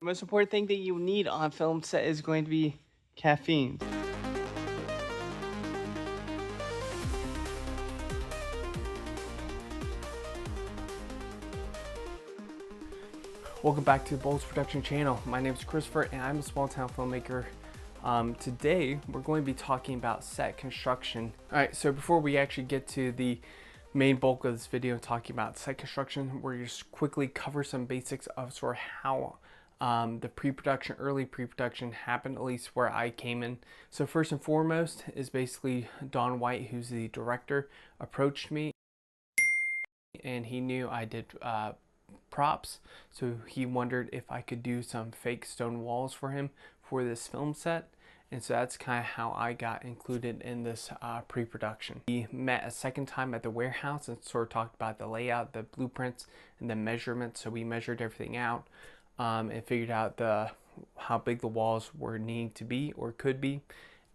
The most important thing that you need on film set is going to be caffeine. Welcome back to the Bolts Production channel. My name is Christopher and I'm a small town filmmaker. Today we're going to be talking about set construction. Alright, so before we actually get to the main bulk of this video talking about set construction, we're just quickly cover some basics of sort of how the pre-production, early pre-production happened, at least where I came in. So first and foremost is basically Don White, who's the director, approached me and he knew I did props, so he wondered if I could do some fake stone walls for him for this film set. And so that's kind of how I got included in this pre-production. We met a second time at the warehouse and sort of talked about the layout, the blueprints, and the measurements. So we measured everything out and figured out how big the walls were needing to be or could be.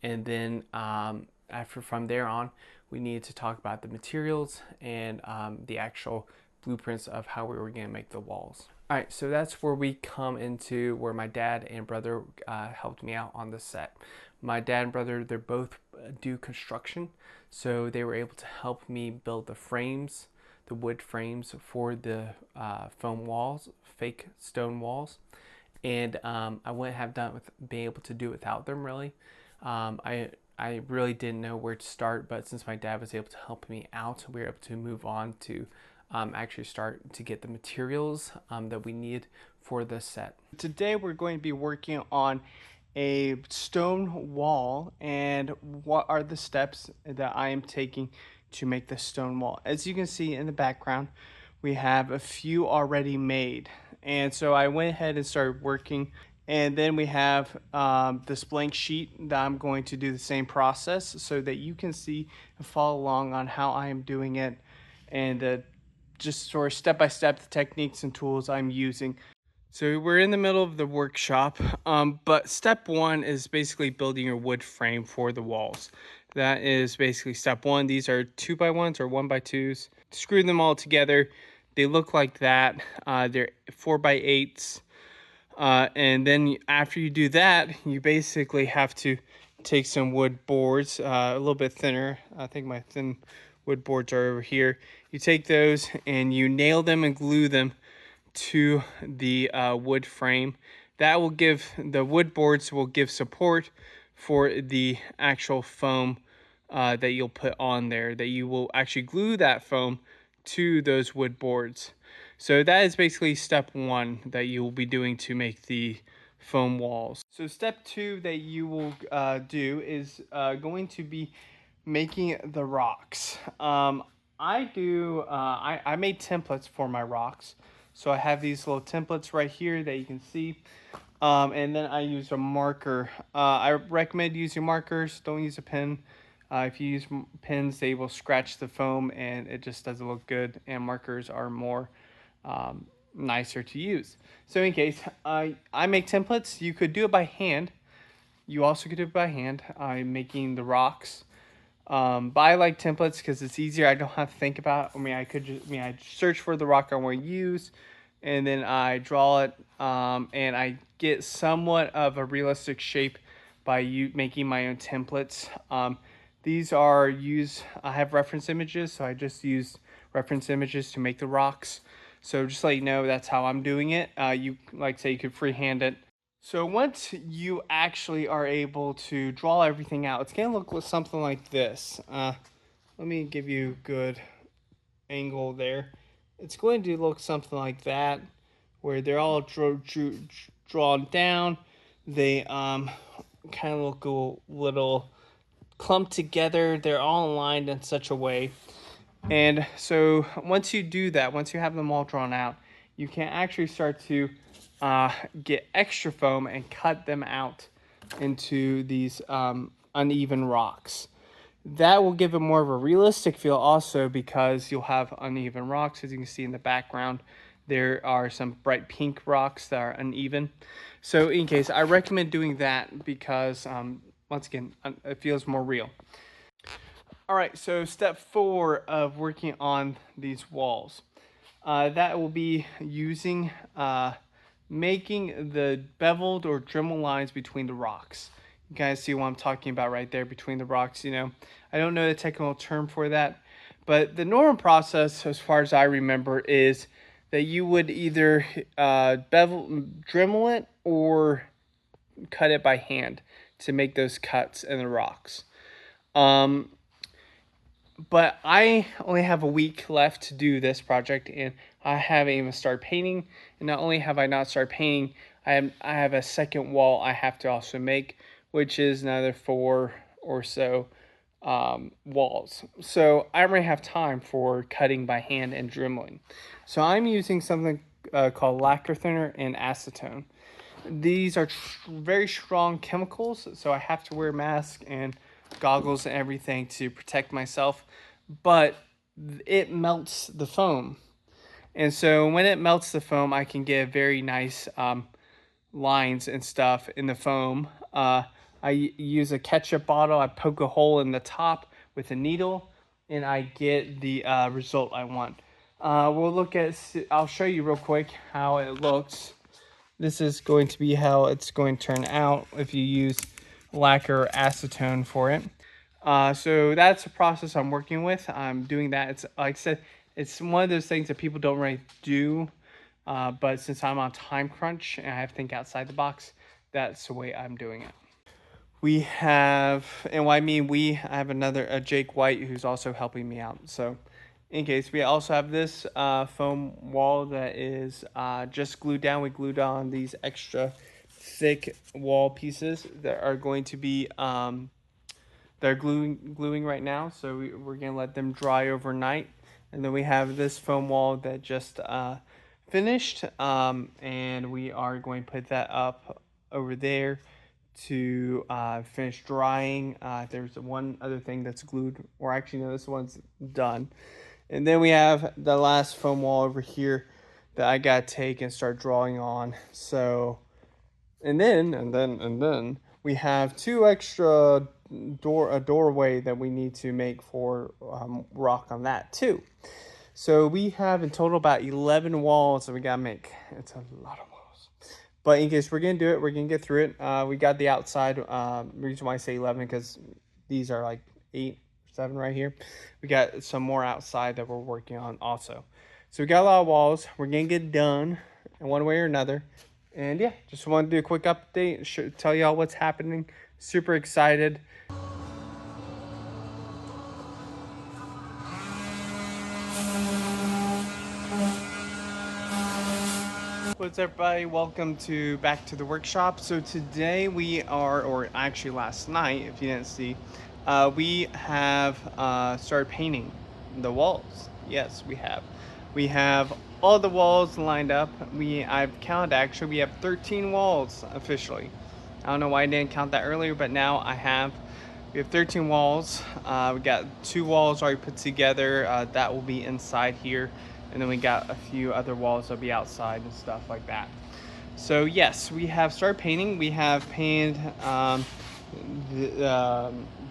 And then from there on, we needed to talk about the materials and the actual blueprints of how we were going to make the walls. All right, so that's where we come into where my dad and brother helped me out on the set. My dad and brother, they're both do construction, so they were able to help me build the frames, the wood frames for the foam walls, fake stone walls. And I wouldn't have been able to do it without them, really. I really didn't know where to start, but since my dad was able to help me out, we were able to move on to actually start to get the materials that we need for the set. Today we're going to be working on a stone wall, and what are the steps that I am taking to make the stone wall. As you can see in the background, we have a few already made, and so I went ahead and started working. And then we have this blank sheet that I'm going to do the same process so that you can see and follow along on how I am doing it, and just sort of step by step the techniques and tools I'm using. So we're in the middle of the workshop, but step one is basically building your wood frame for the walls. That is basically step one. These are 2x1s or 1x2s. Screw them all together. They look like that. They're 4x8s. And then after you do that, you basically have to take some wood boards, a little bit thinner. I think my thin wood boards are over here. You take those and you nail them and glue them to the wood frame. That will give, the wood boards will give support for the actual foam that you'll put on there, that you will actually glue that foam to those wood boards. So that is basically step one that you will be doing to make the foam walls. So step two that you will do is going to be making the rocks. I made templates for my rocks. So I have these little templates right here that you can see. And then I use a marker. I recommend using markers. Don't use a pen. If you use pens, they will scratch the foam and it just doesn't look good. And markers are more nicer to use. So in case, I make templates. You could do it by hand. You also could do it by hand. I'm making the rocks. But I like templates because it's easier. I don't have to think about it. I search for the rock I want to use, and then I draw it, and I get somewhat of a realistic shape by making my own templates. These are I have reference images, so I just use reference images to make the rocks. So just let you know, that's how I'm doing it. You could freehand it. So once you actually are able to draw everything out, it's going to look something like this. Let me give you a good angle there. It's going to look something like that, where they're all drawn down. They kind of look a little clumped together. They're all aligned in such a way. And so once you do that, once you have them all drawn out, you can actually start to get extra foam and cut them out into these uneven rocks. That will give it more of a realistic feel also, because you'll have uneven rocks. As you can see in the background, there are some bright pink rocks that are uneven. So in case, I recommend doing that because once again, it feels more real. All right, so step 4 of working on these walls. That will be using making the beveled or Dremel lines between the rocks. You guys see what I'm talking about right there between the rocks, you know. I don't know the technical term for that, but the normal process, as far as I remember, is that you would either Dremel it or cut it by hand to make those cuts in the rocks. But I only have a week left to do this project, and I haven't even started painting. And not only have I not started painting, I have a second wall I have to also make, which is another 4 or so walls. So I don't really have time for cutting by hand and dremeling. So I'm using something called lacquer thinner and acetone. These are very strong chemicals, so I have to wear a mask and goggles and everything to protect myself, but it melts the foam. And so when it melts the foam, I can get very nice lines and stuff in the foam. I use a ketchup bottle, I poke a hole in the top with a needle, and I get the result I want. I'll show you real quick how it looks. This is going to be how it's going to turn out if you use lacquer or acetone for it. So that's the process I'm working with. I'm doing that. It's like I said, it's one of those things that people don't really do. But since I'm on time crunch and I have to think outside the box, that's the way I'm doing it. We have, and when I mean we, I have a Jake White who's also helping me out. So in case, we also have this foam wall that is just glued down. We glued on these extra thick wall pieces that are going to be they're gluing right now, so we're gonna let them dry overnight. And then we have this foam wall that just finished, and we are going to put that up over there to finish drying. There's one other thing that's glued, or actually no, this one's done. And then we have the last foam wall over here that I gotta take and start drawing on. So, and then we have 2 extra a doorway that we need to make for rock on that too. So we have in total about 11 walls that we gotta make. It's a lot of walls, but in case we're gonna do it, we're gonna get through it. We got the outside. Reason why I say 11 because these are like 8 or 7 right here. We got some more outside that we're working on also. So we got a lot of walls. We're gonna get done in one way or another. And yeah, just wanted to do a quick update, tell y'all what's happening. Super excited. What's up, everybody? Welcome back to the workshop. So today we are, or actually last night, if you didn't see, we have started painting the walls. Yes, we have. We have all the walls lined up. I've counted actually. We have 13 walls officially. I don't know why I didn't count that earlier, but now I have. We have 13 walls. We got 2 walls already put together. That will be inside here. And then we got a few other walls that'll be outside and stuff like that. So yes, we have started painting. We have painted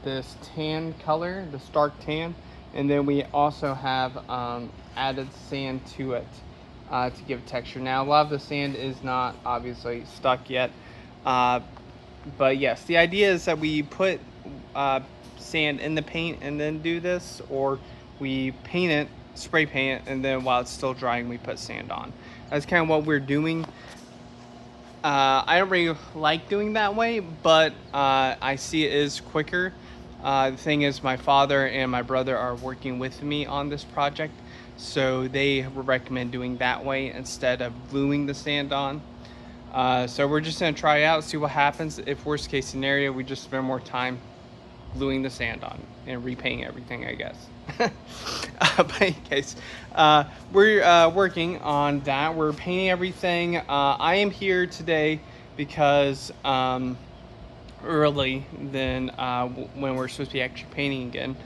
this tan color, the stark tan. And then we also have added sand to it to give texture. Now a lot of the sand is not obviously stuck yet. But yes, the idea is that we put sand in the paint and then do this, or we paint it, spray paint it, and then while it's still drying, we put sand on. That's kind of what we're doing. I don't really like doing that way, but I see it is quicker. The thing is, my father and my brother are working with me on this project, so they recommend doing that way instead of gluing the sand on. So we're just gonna try it out, see what happens. If worst case scenario, we just spend more time gluing the sand on and repainting everything, I guess. But in case, we're working on that. We're painting everything. I am here today because early than when we're supposed to be actually painting again.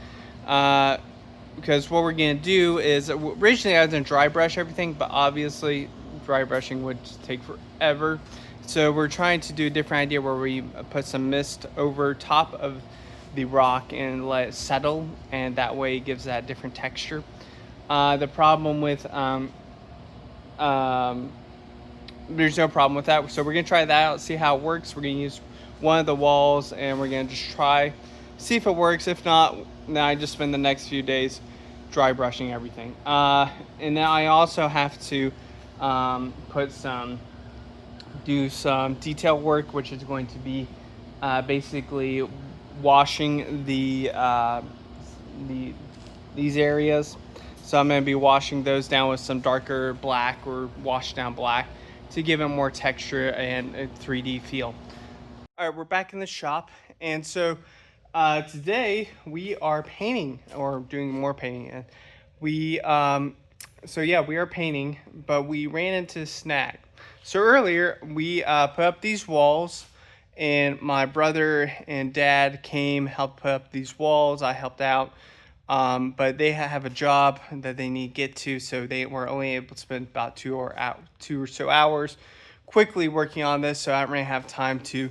Because what we're gonna do is, originally I was gonna dry brush everything, but obviously dry brushing would take forever. So we're trying to do a different idea where we put some mist over top of the rock and let it settle, and that way it gives that different texture. The problem with there's no problem with that. So we're gonna try that out, see how it works. We're gonna use one of the walls and we're gonna just try, see if it works. If not, then I just spend the next few days dry brushing everything. And then I also have to do some detail work, which is going to be basically washing these areas. So I'm going to be washing those down with some darker black or washed down black to give it more texture and a 3D feel. All right, we're back in the shop, and so today we are painting or doing more painting. And we we are painting, but we ran into a snag. So earlier we put up these walls, and my brother and dad came, helped put up these walls. I helped out. But they have a job that they need to get to, so they were only able to spend about 2 or so hours quickly working on this. So I didn't really have time to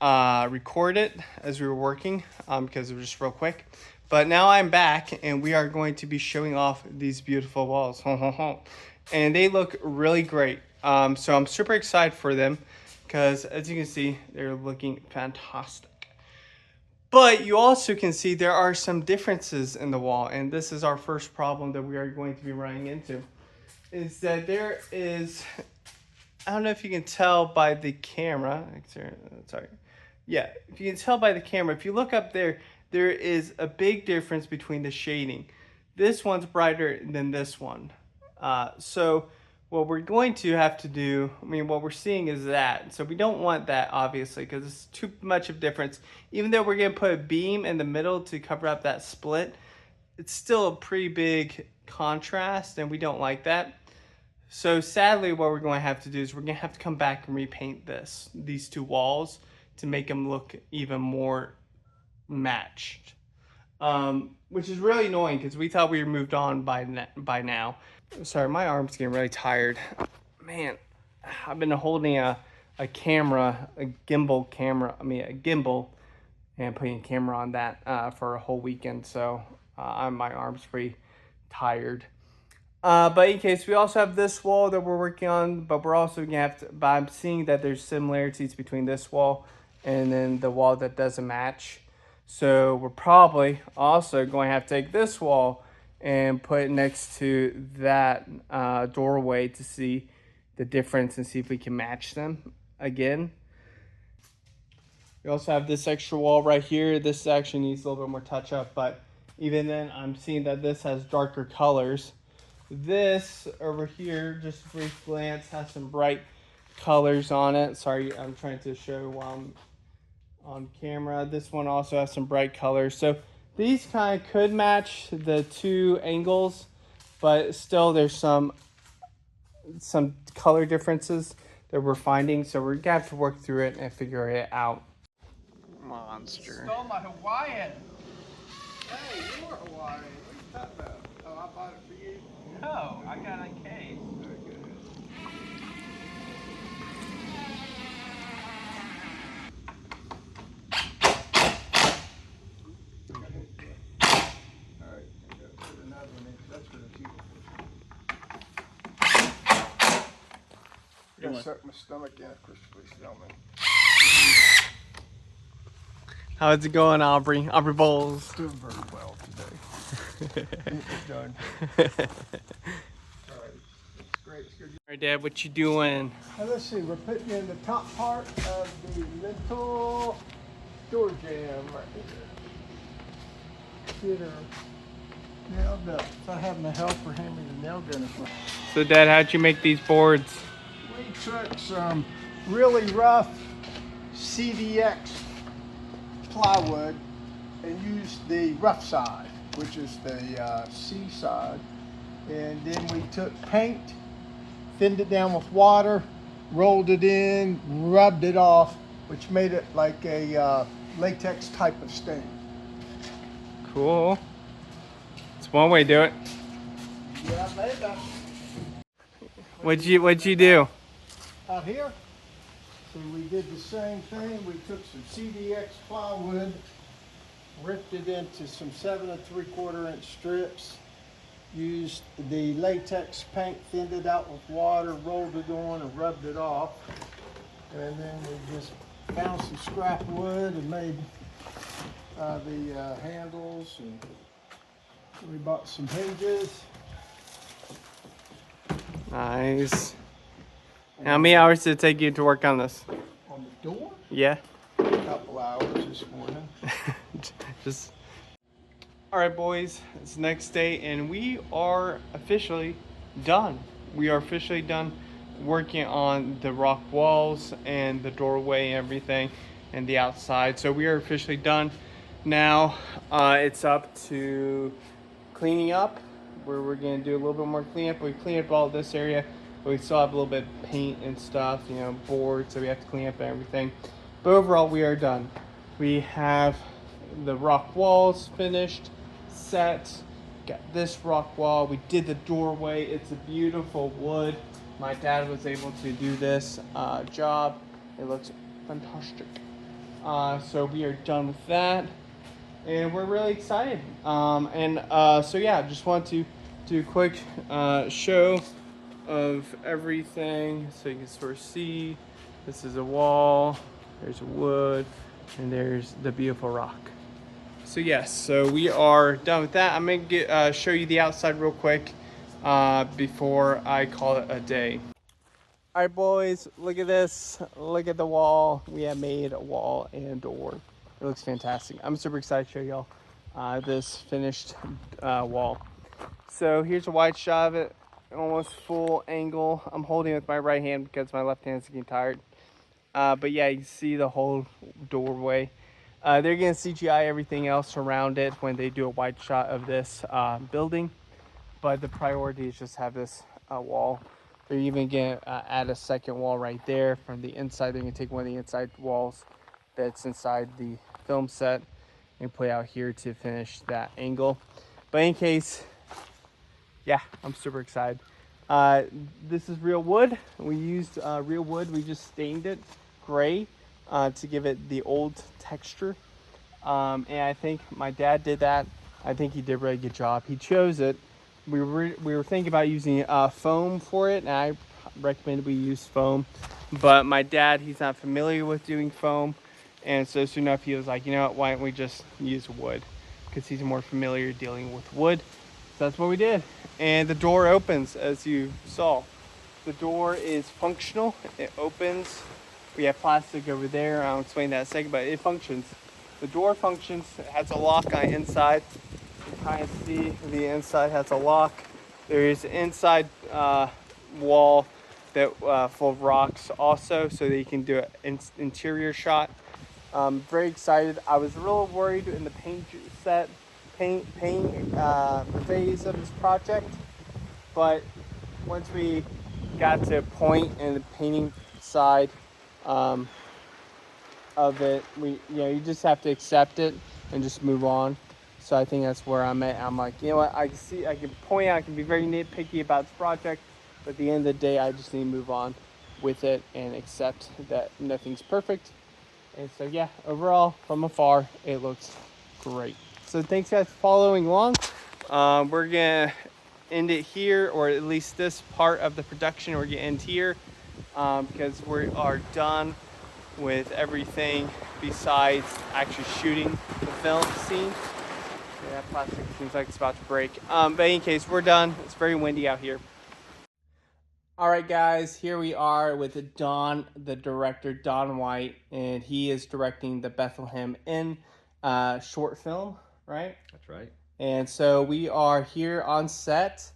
record it as we were working because it was just real quick. But now I'm back, and we are going to be showing off these beautiful walls. And they look really great. So I'm super excited for them because, as you can see, they're looking fantastic. But you also can see there are some differences in the wall, and this is our first problem that we are going to be running into, is that there is, I don't know if you can tell by the camera, sorry. Yeah, if you can tell by the camera, if you look up there, there is a big difference between the shading. This one's brighter than this one. So what we're going to have to do, what we're seeing is that. So we don't want that, obviously, because it's too much of difference. Even though we're going to put a beam in the middle to cover up that split, it's still a pretty big contrast, and we don't like that. So sadly, what we're going to have to do is we're going to have to come back and repaint these two walls to make them look even more matched. Which is really annoying because we thought we were moved on by now. Sorry, my arm's getting really tired. Man, I've been holding a gimbal camera, and putting a camera on that for a whole weekend. So my arm's pretty tired. But in case, we also have this wall that we're working on, but we're also gonna have to, but I'm seeing that there's similarities between this wall and then the wall that doesn't match. So we're probably also going to have to take this wall and put it next to that doorway to see the difference and see if we can match them again. We also have this extra wall right here. This actually needs a little bit more touch up, but even then I'm seeing that this has darker colors. This over here, just a brief glance, has some bright colors on it. Sorry, I'm trying to show while I'm on camera. This one also has some bright colors. So these kind of could match the two angles, but still there's some color differences that we're finding. So we're gonna have to work through it and figure it out. Monster. Stole my Hawaiian. Hey, you're Hawaiian. What are you talking about? Oh, I bought it for you? No, I got it in case. Very good. All right, I'm going to put another one in. That's for the people. I got to suck my stomach in, Christopher Stillman. How's it going, Aubrey? Aubrey Bowles. Doing very well today. It's done. All right, it's great. It's good. All right, Dad, what you doing? Now let's see, we're putting in the top part of the lintel door jamb right here. Get her nailed up. So I have my helper hand me the nail gun. So, Dad, how'd you make these boards? We took some really rough CDX plywood and used the rough side, which is the C side, and then we took paint, thinned it down with water, rolled it in, rubbed it off, which made it like a latex type of stain. Cool. It's one way to do it. Yeah, baby. What'd you do? Out here, so we did the same thing. We took some CDX plywood, ripped it into some 7 3/4 inch strips, used the latex paint, thinned it out with water, rolled it on and rubbed it off. And then we just found some scrap wood and made the handles, and we bought some hinges. Nice. How many hours did it take you to work on this? On the door? Yeah. A couple hours this morning. Just. All right, boys. It's the next day, and we are officially done. We are officially done working on the rock walls and the doorway and everything, and the outside. So we are officially done. Now it's up to cleaning up, where we're gonna do a little bit more cleanup. We cleaned up all this area, but we still have a little bit of paint and stuff, you know, boards, so we have to clean up everything. But overall, we are done. We have the rock walls finished, set. Got this rock wall. We did the doorway. It's a beautiful wood. My dad was able to do this job. It looks fantastic. So we are done with that, and we're really excited. So yeah, just want to do a quick show of everything so you can sort of see. This is a wall, there's wood, and there's the beautiful rock. So yes, so we are done with that. I'm gonna show you the outside real quick before I call it a day. All right, boys, look at this. Look at the wall. We have made a wall and door. It looks fantastic. I'm super excited to show y'all this finished wall. So here's a wide shot of it, almost full angle. I'm holding it with my right hand because my left hand is getting tired. But yeah, you can see the whole doorway. They're gonna CGI everything else around it when they do a wide shot of this building. But the priority is just have this wall. They're even gonna add a second wall right there from the inside. They're gonna take one of the inside walls that's inside the film set and put out here to finish that angle. But in case, yeah, I'm super excited. This is real wood. We used real wood. We just stained it gray to give it the old texture. And I think my dad did that. I think he did a really good job. He chose it. We were thinking about using foam for it, and I recommended we use foam. But my dad, he's not familiar with doing foam, and so soon enough he was like, you know what, why don't we just use wood? Because he's more familiar dealing with wood. So that's what we did. And the door opens, as you saw. The door is functional. It opens. We have plastic over there. I'll explain that in a second, but it functions. The door functions. It has a lock on the inside. You can kind of see the inside has a lock. There is an inside wall that full of rocks also, so that you can do an interior shot. Very excited. I was a little worried in the paint phase of this project, but once we got to a point in the painting side of it, you just have to accept it and just move on. So I think that's where I'm at. I'm like, you know what, I can point out, I can be very nitpicky about this project, but at the end of the day, I just need to move on with it and accept that nothing's perfect. And so yeah, overall, from afar, it looks great. So thanks guys for following along. We're gonna end it here, or at least this part of the production we're gonna end here, because we are done with everything besides actually shooting the film scene. Yeah, plastic seems like it's about to break. But in any case, we're done. It's very windy out here. All right, guys, here we are with Don, the director, Don White, and he is directing the Bethlehem Inn short film, right? That's right. And so we are here on set.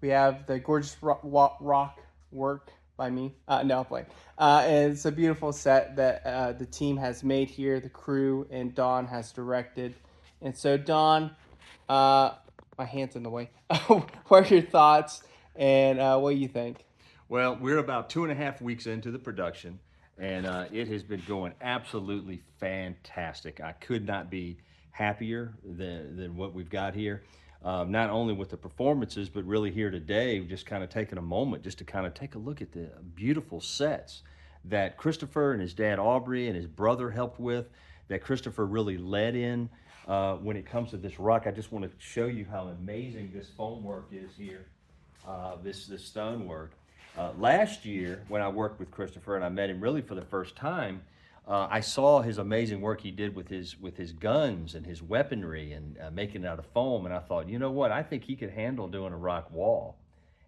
We have the gorgeous rock work by me. No, I'm playing. And it's a beautiful set that the team has made here, the crew, and Don has directed. And so, Don, my hand's in the way. What are your thoughts, and what do you think? Well, we're about 2.5 weeks into the production, and it has been going absolutely fantastic. I could not be happier than what we've got here. Not only with the performances, but really here today, we've just kind of taken a moment just to kind of take a look at the beautiful sets that Christopher and his dad Aubrey and his brother helped with, that Christopher really led in when it comes to this rock. I just want to show you how amazing this foam work is here, this stone work. Last year, when I worked with Christopher and I met him really for the first time, I saw his amazing work he did with his guns and his weaponry and making it out of foam, and I thought, you know what, I think he could handle doing a rock wall.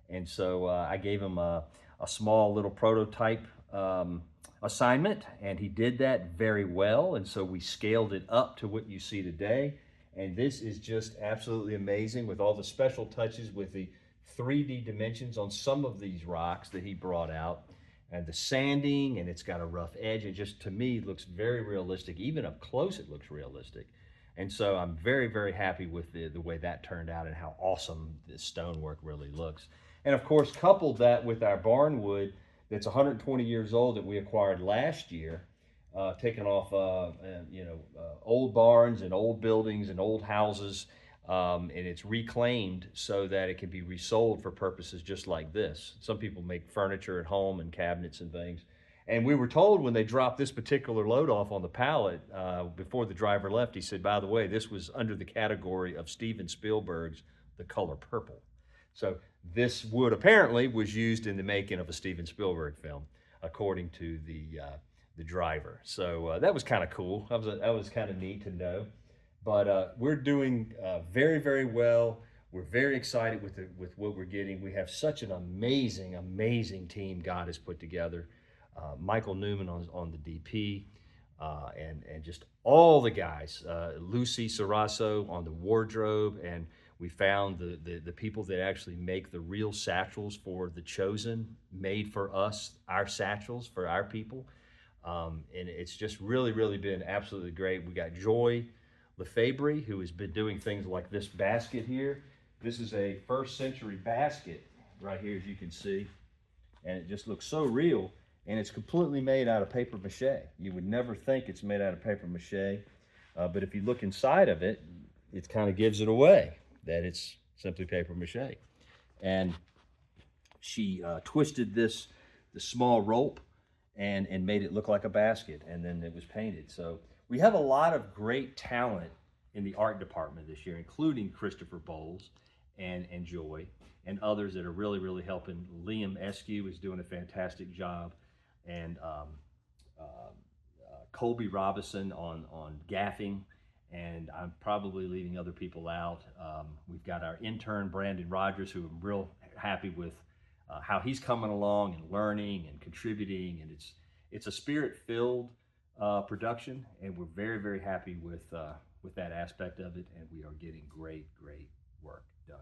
And so I gave him a small little prototype assignment, and he did that very well. And so we scaled it up to what you see today. And this is just absolutely amazing with all the special touches with the 3D dimensions on some of these rocks that he brought out, and the sanding, and it's got a rough edge. It just, to me, looks very realistic. Even up close, it looks realistic. And so I'm very, very happy with the way that turned out and how awesome this stonework really looks. And of course, coupled that with our barn wood that's 120 years old that we acquired last year, taken off old barns and old buildings and old houses, and it's reclaimed so that it can be resold for purposes just like this. Some people make furniture at home and cabinets and things. And we were told when they dropped this particular load off on the pallet, before the driver left, he said, by the way, this was under the category of Steven Spielberg's The Color Purple. So this wood apparently was used in the making of a Steven Spielberg film, according to the driver. So that was kind of cool. That was kind of neat to know. But we're doing very, very well. We're very excited with what we're getting. We have such an amazing, amazing team God has put together. Michael Newman on the DP, and just all the guys. Lucy Sarasso on the wardrobe, and we found the people that actually make the real satchels for the Chosen, made for us, our satchels for our people. And it's just really, really been absolutely great. We got Joy Lefebvre, who has been doing things like this basket here. This is a first century basket right here, as you can see. And it just looks so real. And it's completely made out of paper mache. You would never think it's made out of paper mache. But if you look inside of it, it kind of gives it away that it's simply paper mache. And she twisted the small rope and made it look like a basket, and then it was painted. So we have a lot of great talent in the art department this year, including Christopher Bowles and Joy and others that are really, really helping. Liam Eskew is doing a fantastic job, and Colby Robinson on gaffing, and I'm probably leaving other people out. We've got our intern, Brandon Rogers, who I'm real happy with how he's coming along and learning and contributing, and it's a spirit-filled production, and we're very, very happy with that aspect of it, and we are getting great, great work done.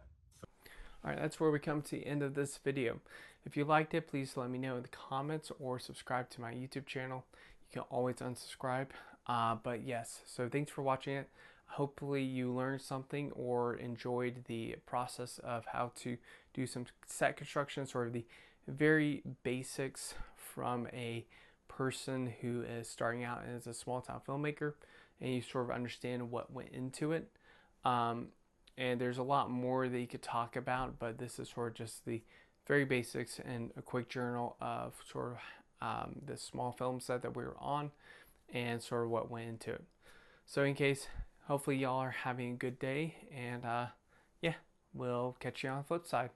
All right, that's where we come to the end of this video. If you liked it, please let me know in the comments or subscribe to my YouTube channel. You can always unsubscribe. But yes, so thanks for watching it. Hopefully you learned something or enjoyed the process of how to do some set construction, sort of the very basics from a person who is starting out as a small town filmmaker, and you sort of understand what went into it. And there's a lot more that you could talk about, but this is sort of just the very basics and a quick journal of sort of the small film set that we were on and sort of what went into it. So in case, hopefully y'all are having a good day, and yeah, we'll catch you on the flip side.